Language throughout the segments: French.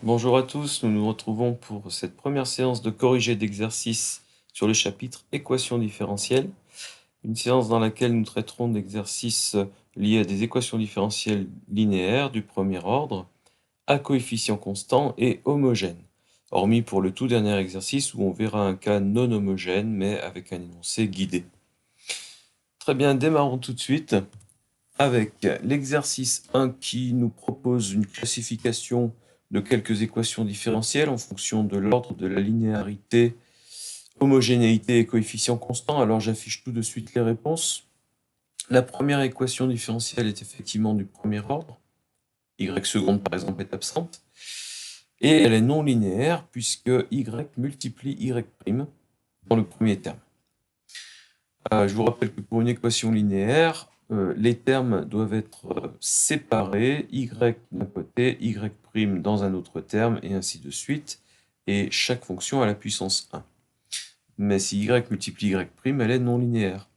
Bonjour à tous, nous nous retrouvons pour cette première séance de corrigé d'exercices sur le chapitre équations différentielles, une séance dans laquelle nous traiterons d'exercices liés à des équations différentielles linéaires du premier ordre, à coefficients constants et homogènes, hormis pour le tout dernier exercice où on verra un cas non homogène mais avec un énoncé guidé. Très bien, démarrons tout de suite avec l'exercice 1 qui nous propose une classification de quelques équations différentielles en fonction de l'ordre de la linéarité, homogénéité et coefficient constant. Alors j'affiche tout de suite les réponses. La première équation différentielle est effectivement du premier ordre. Y seconde par exemple est absente. Et elle est non linéaire puisque y multiplie y' dans le premier terme. Je vous rappelle que pour une équation linéaire, les termes doivent être séparés, y d'un côté, y' dans un autre terme, et ainsi de suite, et chaque fonction a la puissance 1. Mais si y multiplie y', elle est non linéaire.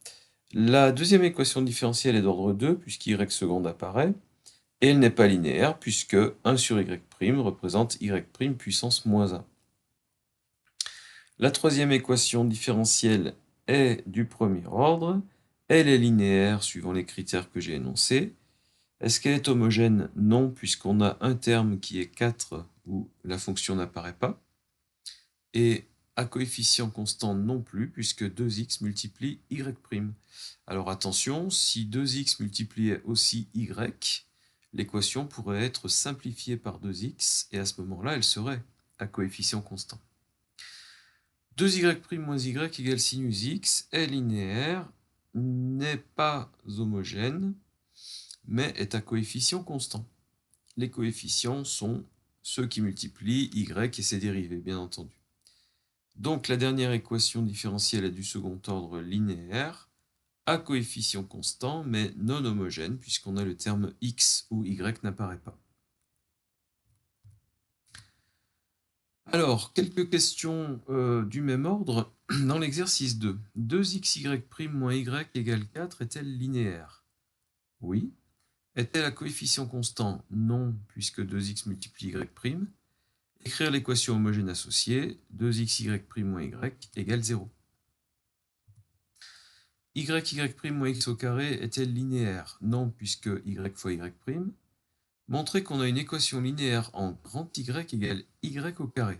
La deuxième équation différentielle est d'ordre 2, puisqu'y seconde apparaît, et elle n'est pas linéaire, puisque 1 sur y' représente y' puissance moins 1. La troisième équation différentielle est du premier ordre. Elle est linéaire suivant les critères que j'ai énoncés. Est-ce qu'elle est homogène? Non, puisqu'on a un terme qui est 4 où la fonction n'apparaît pas. Et à coefficient constant non plus, puisque 2x multiplie y'. Alors attention, si 2x multipliait aussi y, l'équation pourrait être simplifiée par 2x, et à ce moment-là, elle serait à coefficient constant. 2y' moins y égale sinus x est linéaire, n'est pas homogène, mais est à coefficient constant. Les coefficients sont ceux qui multiplient y et ses dérivés, bien entendu. Donc la dernière équation différentielle est du second ordre linéaire, à coefficient constant, mais non homogène, puisqu'on a le terme x où y n'apparaît pas. Alors, quelques questions du même ordre. Dans l'exercice 2, 2xy' moins y égale 4 est-elle linéaire? Oui. Est-elle à coefficient constant? Non, puisque 2x multiplie y'. Écrire l'équation homogène associée, 2xy' moins y égale 0. y' moins x au carré est-elle linéaire? Non, puisque y fois y'. Montrer qu'on a une équation linéaire en grand Y égale y au carré.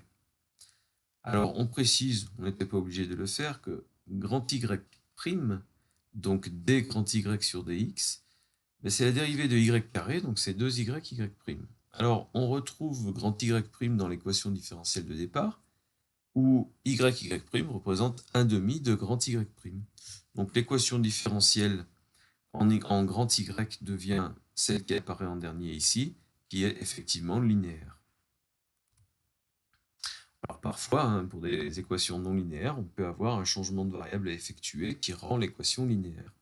Alors, on précise, on n'était pas obligé de le faire, que grand Y', donc d grand Y sur dx, c'est la dérivée de y carré, donc c'est 2y y'. Alors, on retrouve grand Y' dans l'équation différentielle de départ, où y' représente 1/2 de grand Y'. Donc l'équation différentielle en grand Y devient celle qui apparaît en dernier ici, qui est effectivement linéaire. Alors parfois, pour des équations non linéaires, on peut avoir un changement de variable à effectuer qui rend l'équation linéaire.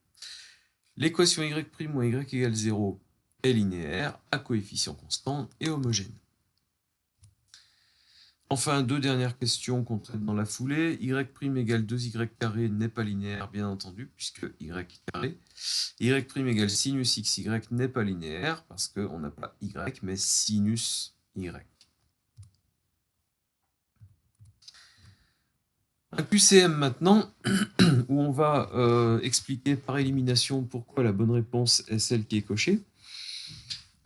L'équation y' moins y égale 0 est linéaire, à coefficient constant et homogène. Enfin, deux dernières questions qu'on traite dans la foulée. Y' égale 2y carré n'est pas linéaire, bien entendu, puisque y carré. Y' égale sinus xy n'est pas linéaire, parce qu'on n'a pas y, mais sinus y. Un QCM maintenant, où on va expliquer par élimination pourquoi la bonne réponse est celle qui est cochée.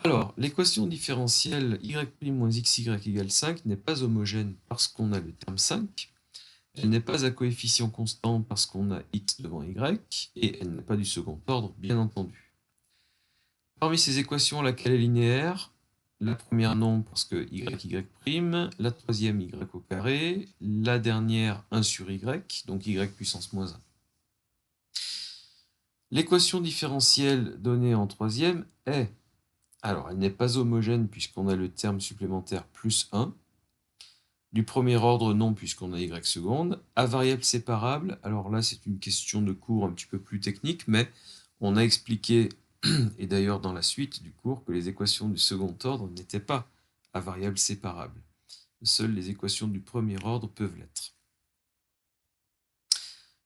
Alors, l'équation différentielle y' moins xy égale 5 n'est pas homogène parce qu'on a le terme 5. Elle n'est pas à coefficient constant parce qu'on a x devant y, et elle n'est pas du second ordre, bien entendu. Parmi ces équations, laquelle est linéaire? La première non, parce que y', la troisième y au carré, la dernière 1 sur y, donc y puissance moins 1. L'équation différentielle donnée en troisième est, alors elle n'est pas homogène puisqu'on a le terme supplémentaire plus 1, du premier ordre non puisqu'on a y seconde, à variable séparable, alors là c'est une question de cours un petit peu plus technique, mais on a expliqué, et d'ailleurs dans la suite du cours, que les équations du second ordre n'étaient pas à variable séparable. Seules les équations du premier ordre peuvent l'être.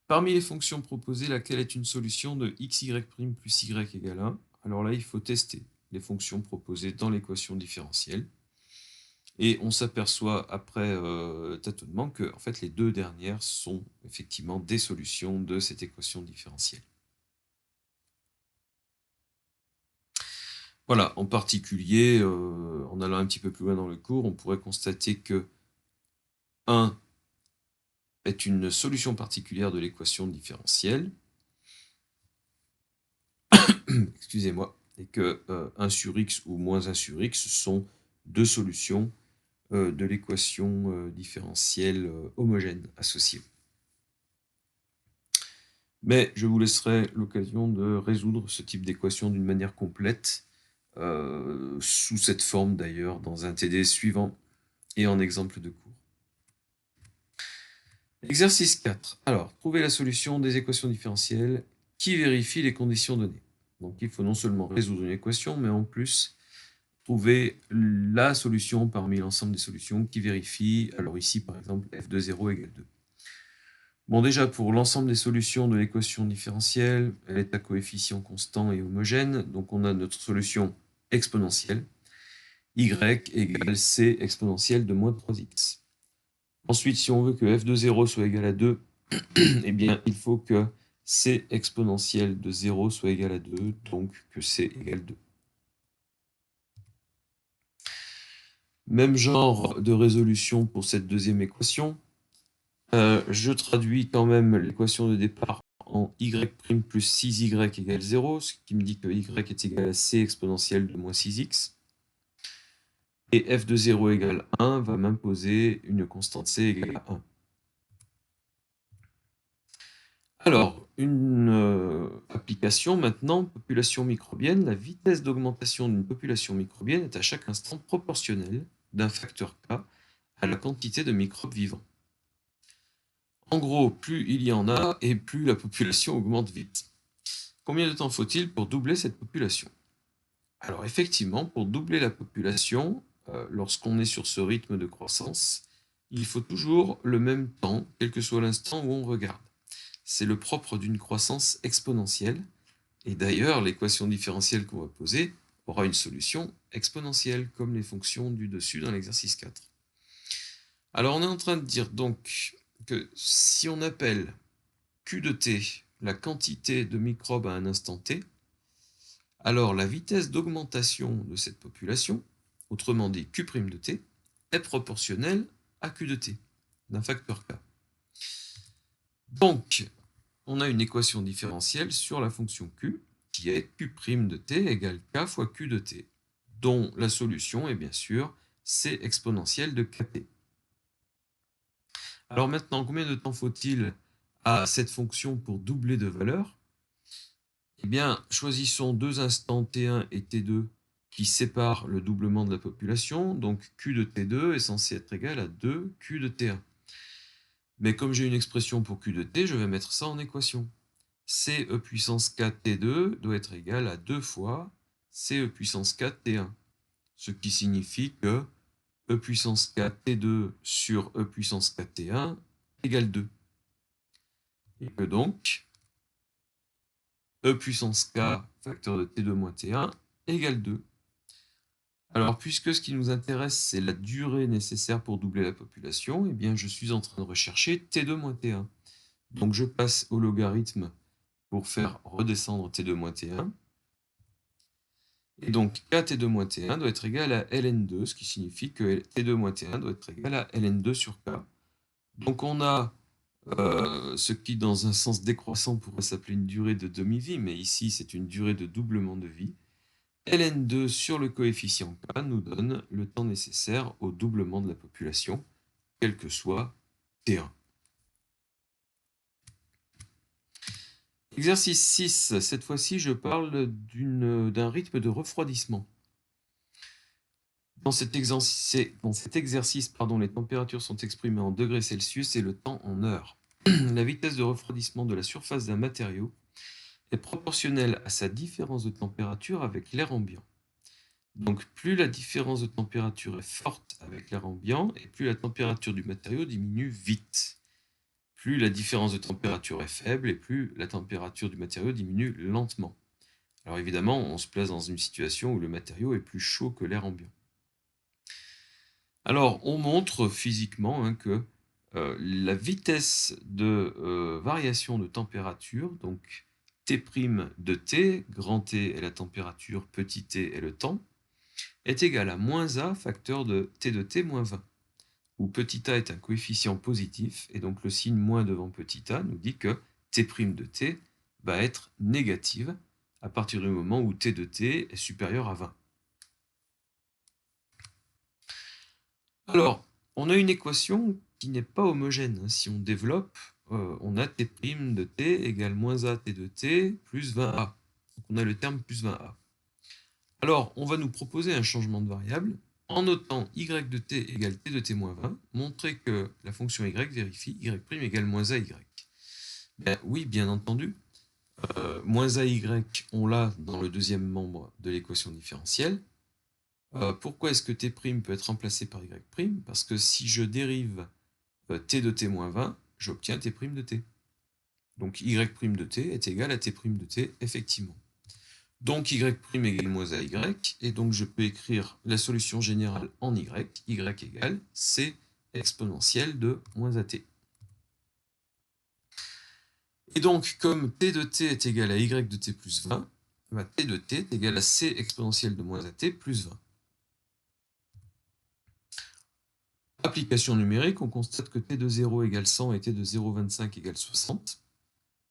Parmi les fonctions proposées, laquelle est une solution de xy' plus y égale 1? Alors là, il faut tester les fonctions proposées dans l'équation différentielle. Et on s'aperçoit après tâtonnement que en fait, les deux dernières sont effectivement des solutions de cette équation différentielle. Voilà, en particulier, en allant un petit peu plus loin dans le cours, on pourrait constater que 1 est une solution particulière de l'équation différentielle. Excusez-moi, et que 1 sur x ou moins 1 sur x sont deux solutions de l'équation différentielle homogène associée. Mais je vous laisserai l'occasion de résoudre ce type d'équation d'une manière complète, sous cette forme d'ailleurs, dans un TD suivant et en exemple de cours. Exercice 4. Alors, trouver la solution des équations différentielles qui vérifie les conditions données. Donc, il faut non seulement résoudre une équation, mais en plus trouver la solution parmi l'ensemble des solutions qui vérifie, alors ici par exemple, f de 0 égale 2. Bon, déjà, pour l'ensemble des solutions de l'équation différentielle, elle est à coefficient constant et homogène, donc on a notre solution exponentielle, y égale c exponentielle de moins 3x. Ensuite, si on veut que f de 0 soit égal à 2, eh bien, il faut que c exponentielle de 0 soit égal à 2, donc que c égale 2. Même genre de résolution pour cette deuxième équation. Je traduis quand même l'équation de départ en y' plus 6y égale 0, ce qui me dit que y est égal à c exponentielle de moins 6x. Et f de 0 égale 1 va m'imposer une constante c égale à 1. Alors, une application maintenant, population microbienne. La vitesse d'augmentation d'une population microbienne est à chaque instant proportionnelle d'un facteur k à la quantité de microbes vivants. En gros, plus il y en a et plus la population augmente vite. Combien de temps faut-il pour doubler cette population? Alors effectivement, pour doubler la population, lorsqu'on est sur ce rythme de croissance, il faut toujours le même temps, quel que soit l'instant où on regarde. C'est le propre d'une croissance exponentielle. Et d'ailleurs, l'équation différentielle qu'on va poser aura une solution exponentielle, comme les fonctions du dessus dans l'exercice 4. Alors on est en train de dire donc que si on appelle Q de t la quantité de microbes à un instant t, alors la vitesse d'augmentation de cette population, autrement dit Q' de t, est proportionnelle à Q de t, d'un facteur k. Donc, on a une équation différentielle sur la fonction Q, qui est Q' de t égale k fois Q de t, dont la solution est bien sûr c exponentielle de kt. Alors maintenant, combien de temps faut-il à cette fonction pour doubler de valeur? Eh bien, choisissons deux instants t1 et t2 qui séparent le doublement de la population, donc q de t2 est censé être égal à 2q de t1. Mais comme j'ai une expression pour q de t, je vais mettre ça en équation. Ce puissance 4 t2 doit être égal à 2 fois ce puissance 4 t1, ce qui signifie que e puissance 4 t2 sur e puissance 4 t1 égale 2. Et que donc, e puissance k facteur de t2 moins t1 égale 2. Alors, puisque ce qui nous intéresse, c'est la durée nécessaire pour doubler la population, eh bien, je suis en train de rechercher t2 moins t1. Donc, je passe au logarithme pour faire redescendre t2 moins t1. Et donc, kt2 moins t1 doit être égal à ln2, ce qui signifie que t2 moins t1 doit être égal à ln2 sur k. Donc, on a ce qui, dans un sens décroissant, pourrait s'appeler une durée de demi-vie, mais ici, c'est une durée de doublement de vie. ln2 sur le coefficient k nous donne le temps nécessaire au doublement de la population, quel que soit t1. Exercice 6, cette fois-ci je parle d'un rythme de refroidissement. Dans cet exercice, les températures sont exprimées en degrés Celsius et le temps en heures. La vitesse de refroidissement de la surface d'un matériau est proportionnelle à sa différence de température avec l'air ambiant. Donc plus la différence de température est forte avec l'air ambiant, et plus la température du matériau diminue vite. Plus la différence de température est faible, et plus la température du matériau diminue lentement. Alors évidemment, on se place dans une situation où le matériau est plus chaud que l'air ambiant. Alors, on montre physiquement hein, que la vitesse de variation de température, donc T' de T, grand T est la température, petit t est le temps, est égale à moins A facteur de T moins 20, où petit a est un coefficient positif, et donc le signe moins devant petit a nous dit que T' de T va être négative à partir du moment où T de T est supérieur à 20. Alors, on a une équation qui n'est pas homogène. Si on développe, on a T' de T égale moins A T de T plus 20A. Donc on a le terme plus 20A. Alors, on va nous proposer un changement de variable en notant y de t égale t de t moins 20, montrer que la fonction y vérifie y' égale moins ay. Ben, oui, bien entendu, moins ay, on l'a dans le deuxième membre de l'équation différentielle. Pourquoi est-ce que t' peut être remplacé par y'? Parce que si je dérive t de t moins 20, j'obtiens t' de t. Donc y' de t est égal à t' de t, effectivement. Donc y' égale moins ay, et donc je peux écrire la solution générale en y égale c exponentielle de moins at. Et donc, comme t de t est égal à y de t plus 20, t de t est égal à c exponentielle de moins at plus 20. Application numérique, on constate que t de 0 égale 100 et t de 0,25 égale 60.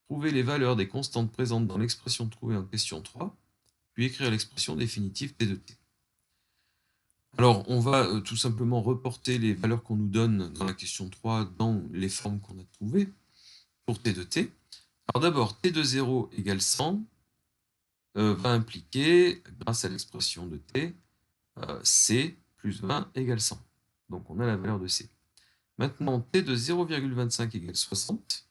Trouver les valeurs des constantes présentes dans l'expression trouvée en question 3, puis écrire l'expression définitive t de t. Alors, on va tout simplement reporter les valeurs qu'on nous donne dans la question 3 dans les formes qu'on a trouvées pour t de t. Alors d'abord, t de 0 égale 100 va impliquer, grâce à l'expression de t, c plus 20 égale 100. Donc on a la valeur de c. Maintenant, t de 0,25 égale 60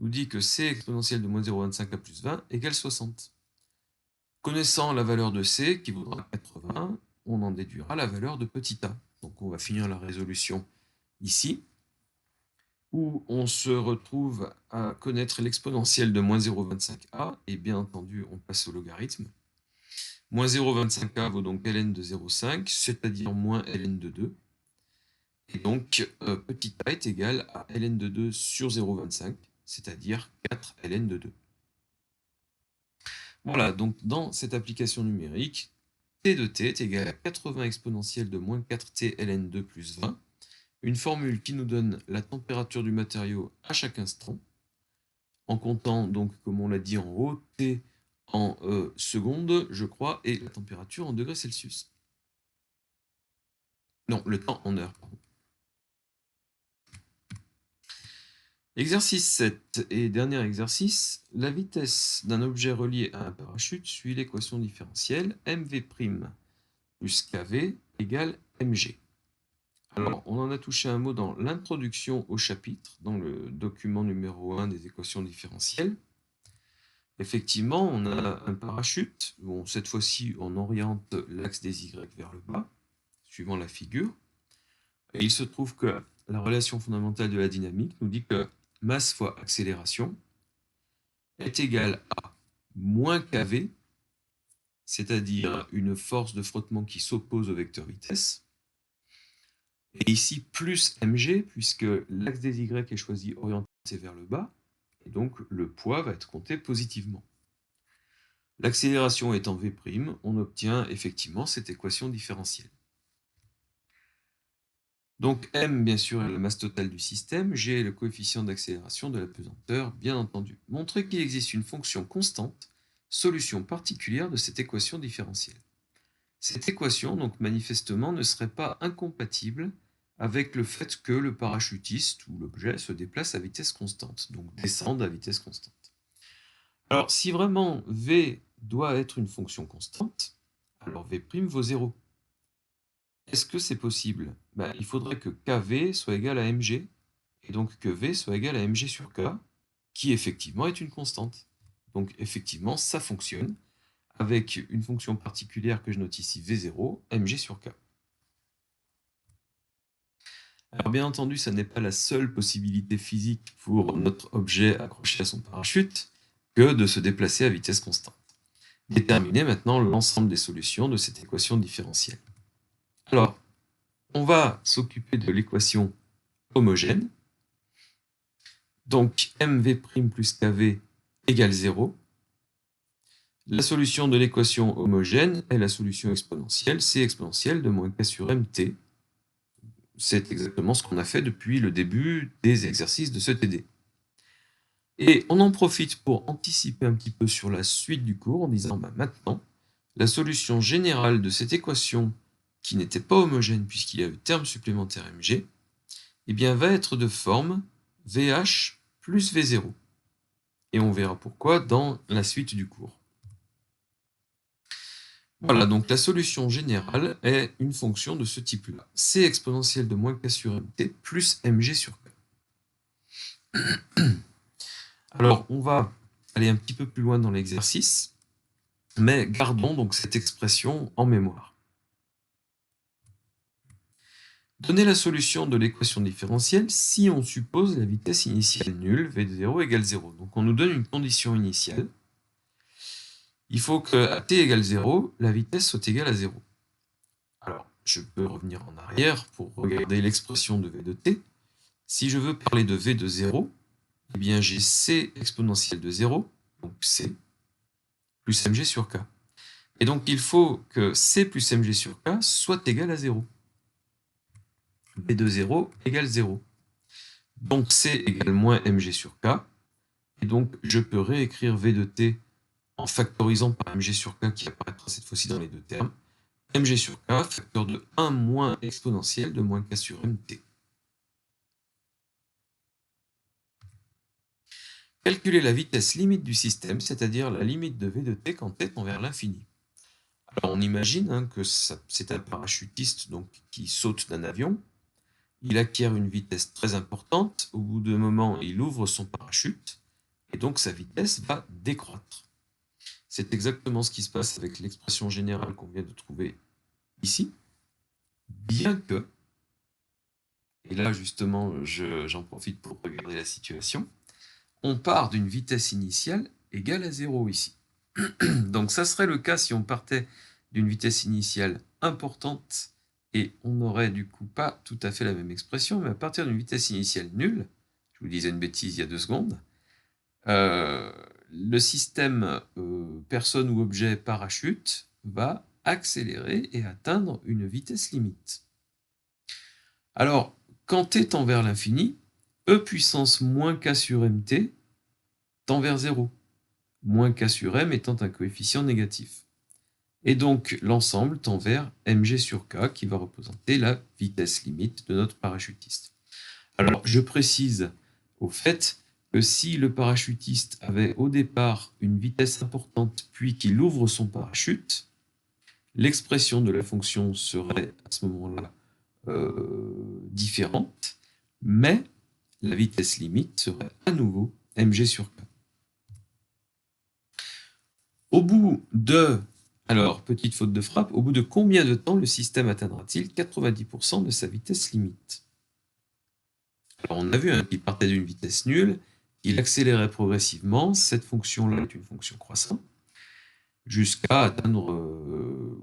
nous dit que c exponentielle de moins 0,25 à plus 20 égale 60. Connaissant la valeur de c, qui vaudra 80, on en déduira la valeur de petit a. Donc on va finir la résolution ici, où on se retrouve à connaître l'exponentielle de moins 0,25a, et bien entendu, on passe au logarithme. Moins 0,25a vaut donc ln de 0,5, c'est-à-dire moins ln de 2. Et donc, petit a est égal à ln de 2 sur 0,25, c'est-à-dire 4 ln de 2. Voilà, donc dans cette application numérique, t de t est égal à 80 exponentielle de moins 4t ln 2 plus 20, une formule qui nous donne la température du matériau à chaque instant, en comptant, donc, comme on l'a dit en haut, t en secondes, je crois, et la température en degrés Celsius. Non, le temps en heures, pardon. Exercice 7 et dernier exercice, la vitesse d'un objet relié à un parachute suit l'équation différentielle mv' plus kv égale mg. Alors, on en a touché un mot dans l'introduction au chapitre, dans le document numéro 1 des équations différentielles. Effectivement, on a un parachute. Bon, cette fois-ci, on oriente l'axe des y vers le bas, suivant la figure. Et il se trouve que la relation fondamentale de la dynamique nous dit que masse fois accélération est égale à moins kv, c'est-à-dire une force de frottement qui s'oppose au vecteur vitesse, et ici plus mg, puisque l'axe des y est choisi orienté vers le bas, et donc le poids va être compté positivement. L'accélération étant v', on obtient effectivement cette équation différentielle. Donc m, bien sûr, est la masse totale du système, g est le coefficient d'accélération de la pesanteur, bien entendu. Montrer qu'il existe une fonction constante, solution particulière de cette équation différentielle. Cette équation, donc manifestement, ne serait pas incompatible avec le fait que le parachutiste ou l'objet se déplace à vitesse constante, donc descende à vitesse constante. Alors, si vraiment v doit être une fonction constante, alors v' vaut 0. Est-ce que c'est possible? Il faudrait que kv soit égal à mg, et donc que v soit égal à mg sur k, qui effectivement est une constante. Donc effectivement, ça fonctionne avec une fonction particulière que je note ici v0, mg sur k. Alors bien entendu, ça n'est pas la seule possibilité physique pour notre objet accroché à son parachute que de se déplacer à vitesse constante. Déterminer maintenant l'ensemble des solutions de cette équation différentielle. Alors, on va s'occuper de l'équation homogène. Donc, mv' plus kv égale 0. La solution de l'équation homogène est la solution exponentielle, c exponentielle de moins k sur mt. C'est exactement ce qu'on a fait depuis le début des exercices de ce TD. Et on en profite pour anticiper un petit peu sur la suite du cours en disant maintenant, la solution générale de cette équation qui n'était pas homogène puisqu'il y avait terme supplémentaire mg, eh bien, va être de forme VH plus V0. Et on verra pourquoi dans la suite du cours. Voilà, donc la solution générale est une fonction de ce type-là. C exponentielle de moins k sur mt plus mg sur k. Alors, on va aller un petit peu plus loin dans l'exercice, mais gardons donc cette expression en mémoire. Donner la solution de l'équation différentielle si on suppose la vitesse initiale nulle, v de 0 égale 0. Donc on nous donne une condition initiale. Il faut qu'à t égale 0, la vitesse soit égale à 0. Alors, je peux revenir en arrière pour regarder l'expression de v de t. Si je veux parler de v de 0, eh bien j'ai c exponentielle de 0, donc c, plus mg sur k. Et donc il faut que c plus mg sur k soit égal à 0. v de 0 égale 0. Donc c égale moins mg sur k. Et donc je peux réécrire v de t en factorisant par mg sur k qui apparaîtra cette fois-ci dans les deux termes. mg sur k, facteur de 1 moins exponentielle de moins k sur mt. Calculer la vitesse limite du système, c'est-à-dire la limite de v de t quand t tend vers l'infini. Alors on imagine que c'est un parachutiste donc, qui saute d'un avion. Il acquiert une vitesse très importante. Au bout d'un moment, il ouvre son parachute et donc sa vitesse va décroître. C'est exactement ce qui se passe avec l'expression générale qu'on vient de trouver ici, bien que, et là justement j'en profite pour regarder la situation, on part d'une vitesse initiale égale à 0 ici. Donc ça serait le cas si on partait d'une vitesse initiale importante et on n'aurait du coup pas tout à fait la même expression, mais à partir d'une vitesse initiale nulle, je vous disais une bêtise il y a 2 secondes, le système personne ou objet parachute va accélérer et atteindre une vitesse limite. Alors, quand t tend vers l'infini, E puissance moins k sur mt tend vers 0, moins k sur m étant un coefficient négatif. Et donc, l'ensemble tend vers mg sur k, qui va représenter la vitesse limite de notre parachutiste. Alors, je précise au fait que si le parachutiste avait au départ une vitesse importante, puis qu'il ouvre son parachute, l'expression de la fonction serait à ce moment-là différente, mais la vitesse limite serait à nouveau mg sur k. Au bout de, alors petite faute de frappe, au bout de combien de temps le système atteindra-t-il 90% de sa vitesse limite? Alors on a vu qu'il partait d'une vitesse nulle, il accélérait progressivement, cette fonction-là est une fonction croissante, jusqu'à atteindre,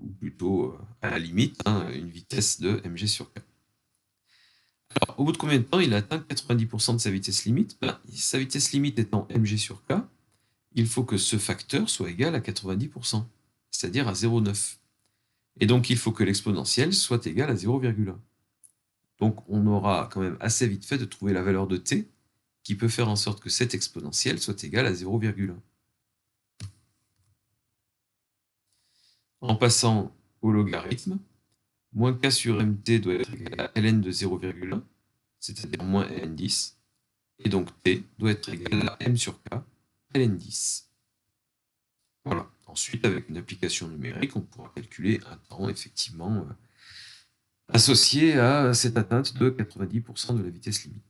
ou plutôt à la limite, une vitesse de mg sur k. Alors, au bout de combien de temps il atteint 90% de sa vitesse limite? Sa vitesse limite étant mg sur k, il faut que ce facteur soit égal à 90%, c'est-à-dire à 0,9. Et donc il faut que l'exponentielle soit égale à 0,1. Donc on aura quand même assez vite fait de trouver la valeur de t qui peut faire en sorte que cette exponentielle soit égale à 0,1. En passant au logarithme, moins k sur mt doit être égal à ln de 0,1, c'est-à-dire moins ln10, et donc t doit être égal à m sur k, ln10. Voilà. Ensuite, avec une application numérique, on pourra calculer un temps effectivement associé à cette atteinte de 90% de la vitesse limite.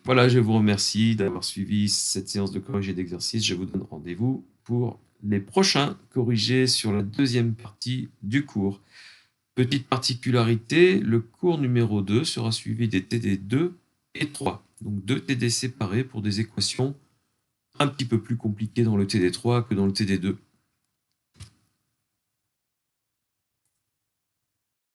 Voilà, je vous remercie d'avoir suivi cette séance de corrigé d'exercice. Je vous donne rendez-vous pour les prochains corrigés sur la deuxième partie du cours. Petite particularité, le cours numéro 2 sera suivi des TD 2 et 3. Donc 2 TD séparés pour des équations un petit peu plus compliquées dans le TD3 que dans le TD2.